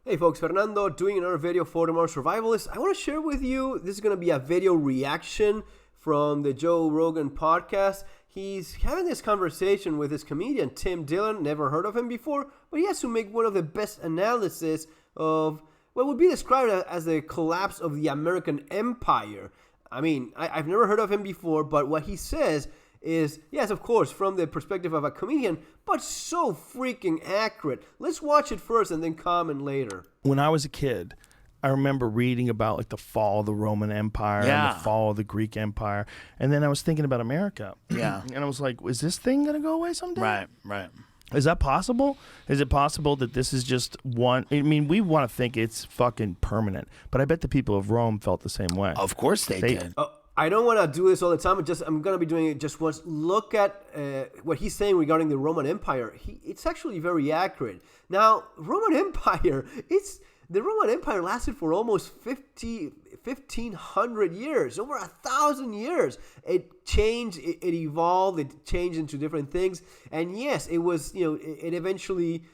Hey folks, Fernando doing another video for the Modern Survivalist. I want to share with you, this is going to be a video reaction from the Joe Rogan podcast. He's having this conversation with his comedian, Tim Dillon. Never heard of him before, but he has to make one of the best analysis of what would be described as the collapse of the American empire. I mean, I've never heard of him before, but what he says is, yes, of course, from the perspective of a comedian, but so freaking accurate. Let's watch it first and then comment later. When I was a kid, I remember reading about like the fall of the Roman Empire and the fall of the Greek Empire. And then I was thinking about America. Yeah. And I was like, is this thing going to go away someday? Right, right. Is that possible? Is it possible that this is just one? I mean, we want to think it's fucking permanent, but I bet the people of Rome felt the same way. Of course they did. I don't want to do this all the time. I'm going to be doing it just once. Look at what he's saying regarding the Roman Empire. It's actually very accurate. Now, the Roman Empire lasted for almost 1,500 years, over 1,000 years. It changed, it evolved, it changed into different things. And yes, it was, it eventually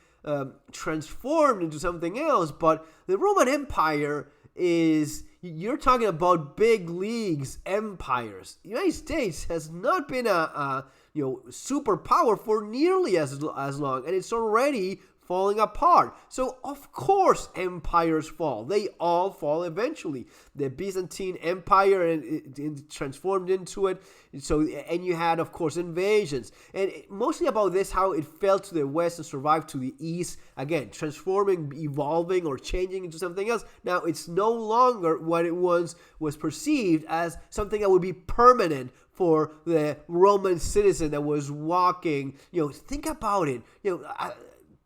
transformed into something else. But the Roman Empire is, you're talking about big leagues empires. The United States has not been a superpower for nearly as long, and it's already falling apart. So of course empires fall. They all fall eventually. The Byzantine Empire it transformed into it. So, and you had, of course, invasions. And mostly about this, how it fell to the west and survived to the east. Again, transforming, evolving, or changing into something else. Now, it's no longer what it was perceived as something that would be permanent for the Roman citizen that was walking. Think about it.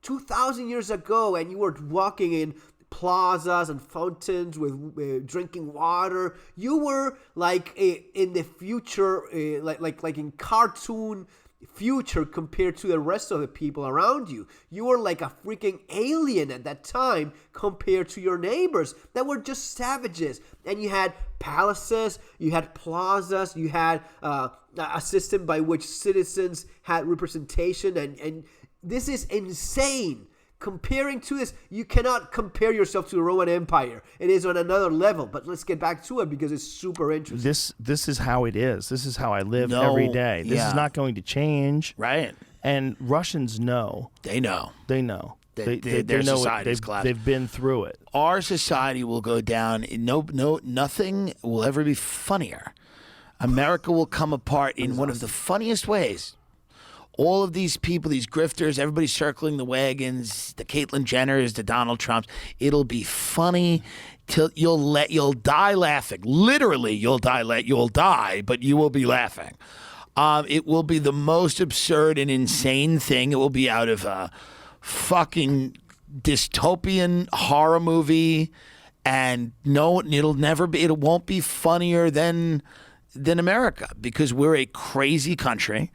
2,000 years ago, and you were walking in plazas and fountains with drinking water. You were like in the future, like in cartoon future compared to the rest of the people around you. You were like a freaking alien at that time compared to your neighbors that were just savages. And you had palaces, you had plazas, you had a system by which citizens had representation, and this is insane. Comparing to this, you cannot compare yourself to the Roman Empire. It is on another level, but let's get back to it because it's super interesting. This is how it is. This is how I live every day. This is not going to change. Right. And Russians know. They know. They know. Their know society's collapsed. They've been through it. Our society will go down. Nothing will ever be funnier. America will come apart in one of the funniest ways. All of these people, these grifters, everybody circling the wagons, the Caitlyn Jenners, the Donald Trumps, it'll be funny till you'll die laughing. Literally, you'll die, but you will be laughing. It will be the most absurd and insane thing. It will be out of a fucking dystopian horror movie, and no, it won't be funnier than America because we're a crazy country.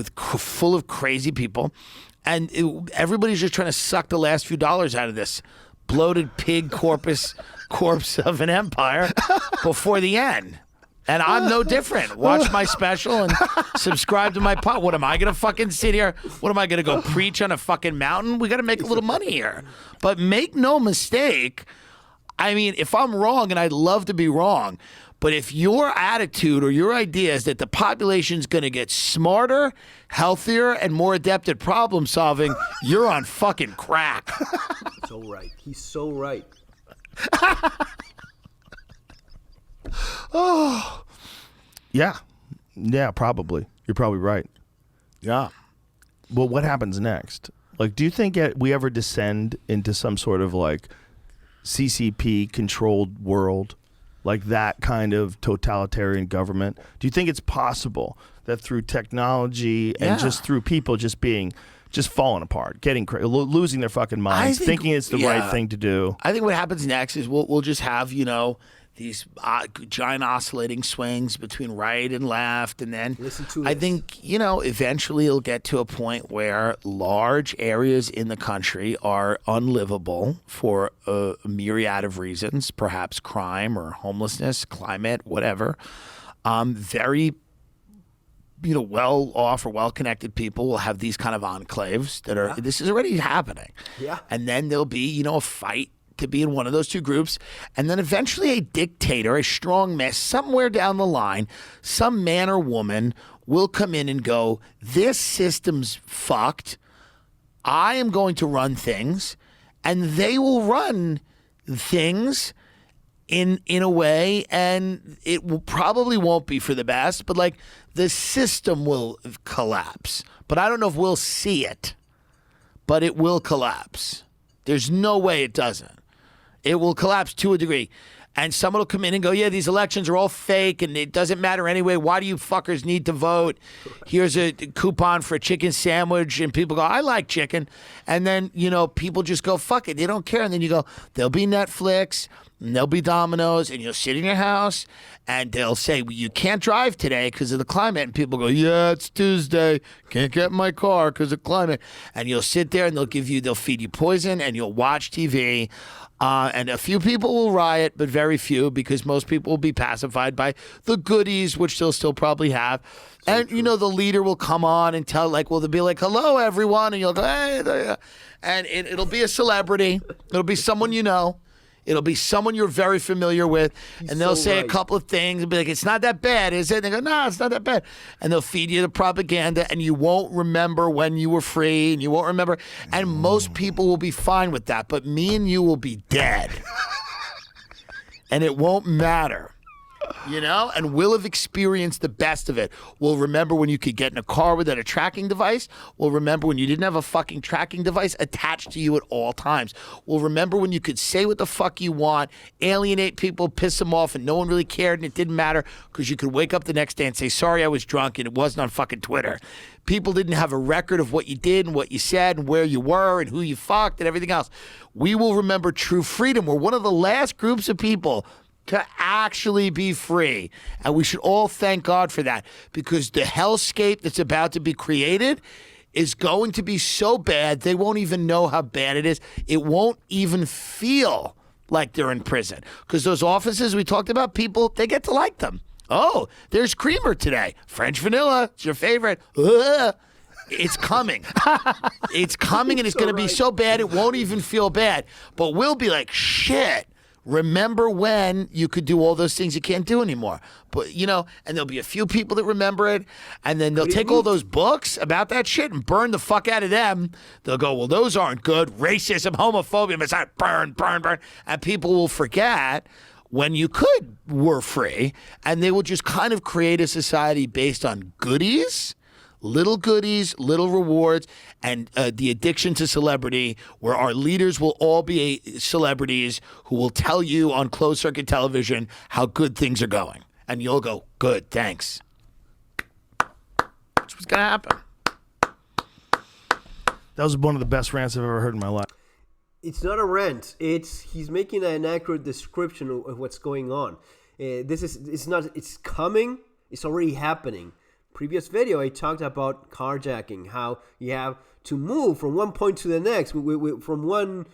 Full of crazy people, and everybody's just trying to suck the last few dollars out of this bloated pig corpse of an empire before the end. And I'm no different. Watch my special and subscribe to my pod. What am I going to fucking sit here? What am I going to go preach on a fucking mountain? We got to make a little money here. But make no mistake, I mean, if I'm wrong, and I'd love to be wrong, but if your attitude or your idea is that the population's going to get smarter, healthier, and more adept at problem solving, you're on fucking crack. So right. He's so right. Oh. Yeah, probably. You're probably right. Yeah. Well, what happens next? Like, do you think we ever descend into some sort of like CCP controlled world? Like that kind of totalitarian government? Do you think it's possible that through technology and just through people just falling apart, getting losing their fucking minds, thinking it's the right thing to do? I think what happens next is we'll just have, these giant oscillating swings between right and left, and then I think eventually it'll get to a point where large areas in the country are unlivable for a myriad of reasons, perhaps crime or homelessness, climate, whatever. Very well off or well connected people will have these kind of enclaves that are. This is already happening. Yeah. And then there'll be a fight to be in one of those two groups, and then eventually a dictator, a strong man, somewhere down the line, some man or woman will come in and go, this system's fucked. I am going to run things, and they will run things in a way, and it probably won't be for the best, but like the system will collapse. But I don't know if we'll see it, but it will collapse. There's no way it doesn't. It will collapse to a degree. And someone will come in and go, yeah, these elections are all fake and it doesn't matter anyway. Why do you fuckers need to vote? Here's a coupon for a chicken sandwich. And people go, I like chicken. And then, people just go, fuck it. They don't care. And then you go, there'll be Netflix and there'll be Domino's and you'll sit in your house and they'll say, well, you can't drive today because of the climate. And people go, yeah, it's Tuesday. Can't get in my car because of climate. And you'll sit there and they'll feed you poison and you'll watch TV. And a few people will riot, but very few, because most people will be pacified by the goodies, which they'll still probably have. And, the leader will come on and tell, they'll be like, hello, everyone. And you'll go, hey, there. And it'll be a celebrity. It'll be someone you know. It'll be someone you're very familiar with. And they'll say a couple of things and be like, it's not that bad, is it? And they go, no, it's not that bad. And they'll feed you the propaganda and you won't remember when you were free and you won't remember. And most people will be fine with that. But me and you will be dead. And it won't matter. And we'll have experienced the best of it. We'll remember when you could get in a car without a tracking device. We'll remember when you didn't have a fucking tracking device attached to you at all times. We'll remember when you could say what the fuck you want, alienate people, piss them off, and no one really cared and it didn't matter because you could wake up the next day and say, sorry, I was drunk and it wasn't on fucking Twitter. People didn't have a record of what you did and what you said and where you were and who you fucked and everything else. We will remember true freedom. We're one of the last groups of people to actually be free. And we should all thank God for that, because the hellscape that's about to be created is going to be so bad, they won't even know how bad it is. It won't even feel like they're in prison. Because those offices we talked about, people, they get to like them. Oh, there's creamer today. French vanilla. It's your favorite. Ugh. It's coming. It's coming, and it's going to be so bad, it won't even feel bad. But we'll be like, shit. Remember when you could do all those things you can't do anymore. But, and there'll be a few people that remember it, and then they'll take all those books about that shit and burn the fuck out of them. They'll go, well, those aren't good. Racism, homophobia, misogyny, burn, burn, burn. And people will forget when you were free, and they will just kind of create a society based on goodies, little rewards, and the addiction to celebrity, where our leaders will all be celebrities who will tell you on closed-circuit television how good things are going. And you'll go, good, thanks. That's what's going to happen. That was one of the best rants I've ever heard in my life. It's not a rant. He's making an accurate description of what's going on. It's coming. It's already happening. Previous video, I talked about carjacking, how you have to move from one point to the next, from one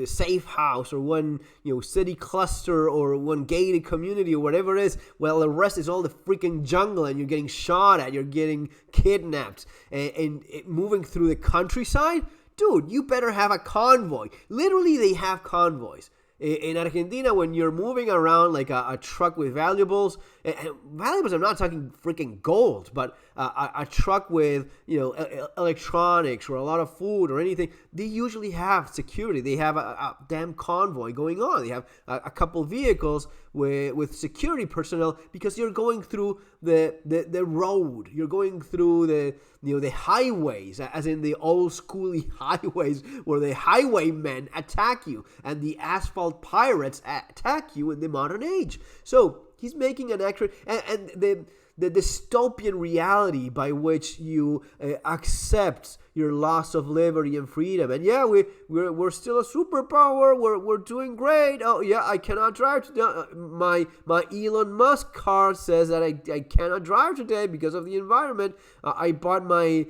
safe house or one city cluster or one gated community or whatever it is. Well, the rest is all the freaking jungle, and you're getting shot at, you're getting kidnapped, and moving through the countryside. Dude, you better have a convoy. Literally, they have convoys. In Argentina, when you're moving around like a truck with valuables, and valuables, I'm not talking freaking gold, but a truck with electronics or a lot of food or anything, they usually have security. They have a damn convoy going on. They have a couple vehicles with security personnel, because you're going through the road. You're going through the highways, as in the old schooly highways where the highwaymen attack you and the asphalt pirates attack you in the modern age. So he's making an accurate, and the dystopian reality by which you accept your loss of liberty and freedom. And yeah, we're still a superpower. We're doing great. Oh yeah, I cannot drive today. My Elon Musk car says that I cannot drive today because of the environment. I bought my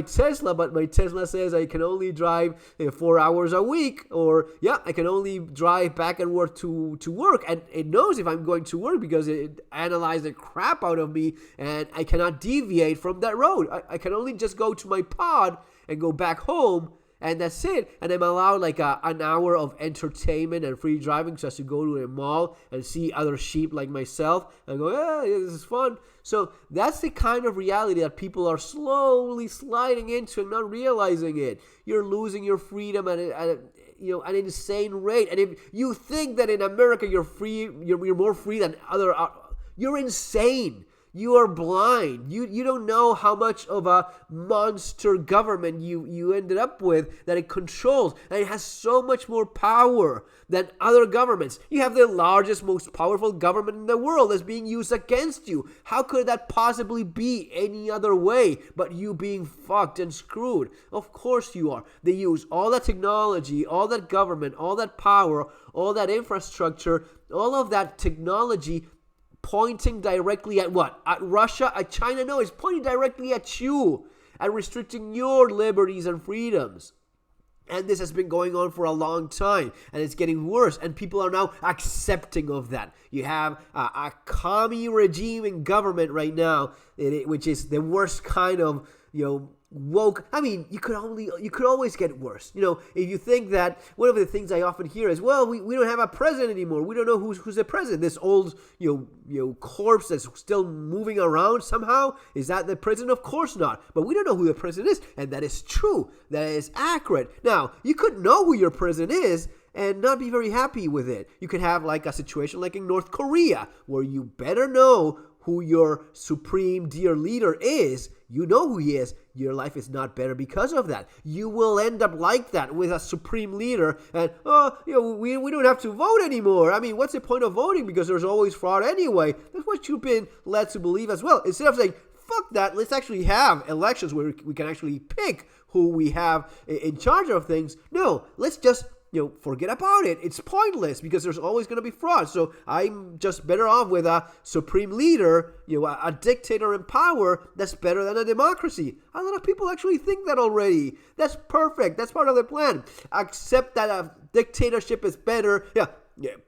Tesla, but my Tesla says I can only drive 4 hours a week, or yeah, I can only drive back and forth to work, and it knows if I'm going to work because it analyzed the crap out of me, and I cannot deviate from that road. I can only just go to my pod and go back home, and that's it. And I'm allowed like an hour of entertainment and free driving, so as to go to a mall and see other sheep like myself and go, yeah, this is fun. So that's the kind of reality that people are slowly sliding into and not realizing it. You're losing your freedom at an insane rate. And if you think that in America you're free, you're more free than other, you're insane. You are blind. You don't know how much of a monster government you ended up with, that it controls, and it has so much more power than other governments. You have the largest, most powerful government in the world that's being used against you. How could that possibly be any other way but you being fucked and screwed? Of course you are. They use all that technology, all that government, all that power, all that infrastructure, all of that technology pointing directly at what? At Russia? At China? No, it's pointing directly at you and restricting your liberties and freedoms. And this has been going on for a long time, and it's getting worse, and people are now accepting of that. You have a commie regime in government right now, which is the worst kind of, woke. I mean, you could always get worse. If you think that, one of the things I often hear is, well, we don't have a president anymore. We don't know who's the president. This old, corpse that's still moving around somehow. Is that the president? Of course not. But we don't know who the president is. And that is true. That is accurate. Now, you could know who your president is and not be very happy with it. You could have like a situation like in North Korea, where you better know who your supreme dear leader is. You know who he is. Your life is not better because of that. You will end up like that with a supreme leader, and we don't have to vote anymore. I mean, what's the point of voting? Because there's always fraud anyway. That's what you've been led to believe as well. Instead of saying, fuck that, let's actually have elections where we can actually pick who we have in charge of things. No, let's just forget about it. It's pointless because there's always going to be fraud. So I'm just better off with a supreme leader, a dictator in power that's better than a democracy. A lot of people actually think that already. That's perfect. That's part of the plan. Accept that a dictatorship is better. Yeah,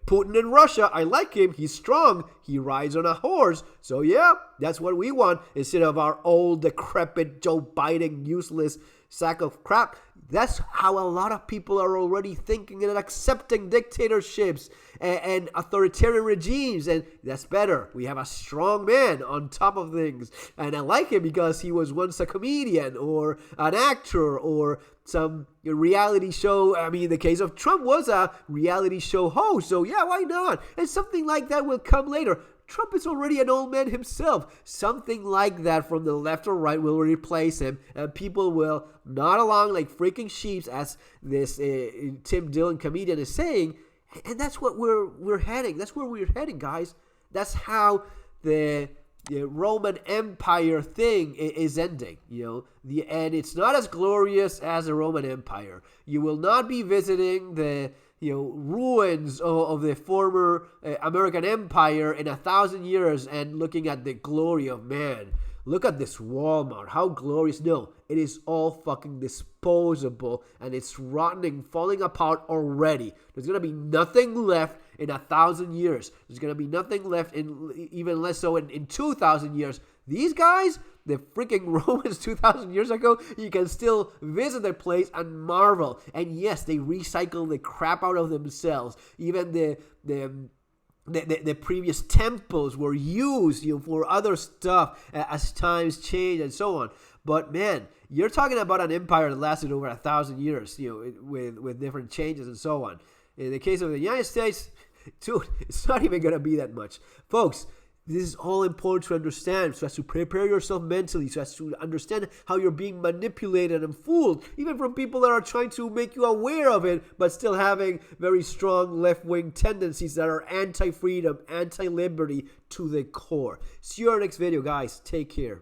Putin in Russia, I like him. He's strong. He rides on a horse. So yeah, that's what we want instead of our old, decrepit, Joe Biden, useless sack of crap. That's how a lot of people are already thinking and accepting dictatorships and authoritarian regimes, and that's better. We have a strong man on top of things, and I like him because he was once a comedian or an actor or some reality show. I mean, in the case of Trump, was a reality show host, so yeah, why not? And something like that will come later. Trump is already an old man himself. Something like that from the left or right will replace him, and people will nod along like freaking sheep, as this Tim Dillon comedian is saying. And that's what we're heading. That's where we're heading, guys. That's how the Roman Empire thing is ending. And it's not as glorious as the Roman Empire. You will not be visiting the ruins of the former American Empire in 1,000 years and looking at the glory of man. Look at this Walmart. How glorious. No, it is all fucking disposable, and it's rotting, falling apart already. There's going to be nothing left in 1,000 years. There's going to be nothing left, even less so in 2,000 years. These guys, the freaking Romans 2,000 years ago, you can still visit their place and marvel. And yes, they recycle the crap out of themselves. Even the previous temples were used for other stuff as times change and so on. But man, you're talking about an empire that lasted over 1,000 years, with different changes and so on. In the case of the United States, dude, it's not even going to be that much. Folks, this is all important to understand, so as to prepare yourself mentally, so as to understand how you're being manipulated and fooled, even from people that are trying to make you aware of it, but still having very strong left-wing tendencies that are anti-freedom, anti-liberty to the core. See you in our next video, guys. Take care.